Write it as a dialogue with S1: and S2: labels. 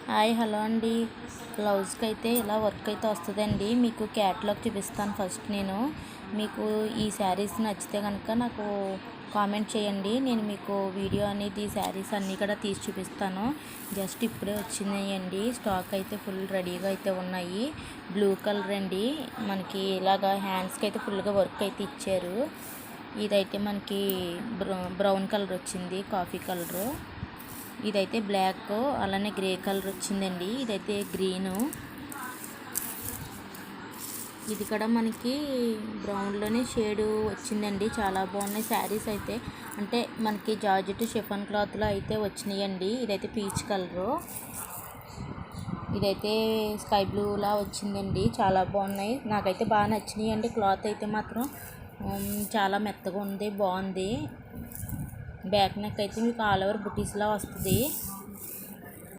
S1: Hi hello అండి. బ్లౌజ్కి అయితే ఇలా వర్క్ అయితే వస్తుందండి. మీకు క్యాట్లాగ్ చూపిస్తాను ఫస్ట్. నేను మీకు ఈ శారీస్ నచ్చితే కనుక నాకు కామెంట్ చేయండి. నేను మీకు వీడియో అనేది శారీస్ అన్నీ కూడా తీసి చూపిస్తాను. జస్ట్ ఇప్పుడే వచ్చినాయండి. స్టాక్ అయితే ఫుల్ రెడీగా అయితే ఉన్నాయి. బ్లూ కలర్ అండి. మనకి ఇలాగా హ్యాండ్స్కి అయితే ఫుల్గా వర్క్ అయితే ఇచ్చారు. ఇదైతే మనకి బ్రౌన్ కలర్ వచ్చింది, కాఫీ కలరు. ఇదైతే బ్లాక్, అలానే గ్రే కలర్ వచ్చిందండి. ఇదైతే గ్రీను. ఇది కూడా మనకి బ్రౌన్లోనే షేడు వచ్చిందండి. చాలా బాగున్నాయి శారీస్ అయితే. అంటే మనకి జార్జెట్ షిఫాన్ క్లాత్లో అయితే వచ్చినాయండి. ఇదైతే పీచ్ కలరు. ఇదైతే స్కై బ్లూలా వచ్చిందండి. చాలా బాగున్నాయి, నాకైతే బాగా నచ్చినాయి అండి. క్లాత్ అయితే మాత్రం చాలా మెత్తగా ఉంది, బాగుంది. బ్యాక్ నెక్ అయితే మీకు ఆల్ ఓవర్ బుటీస్లా వస్తుంది.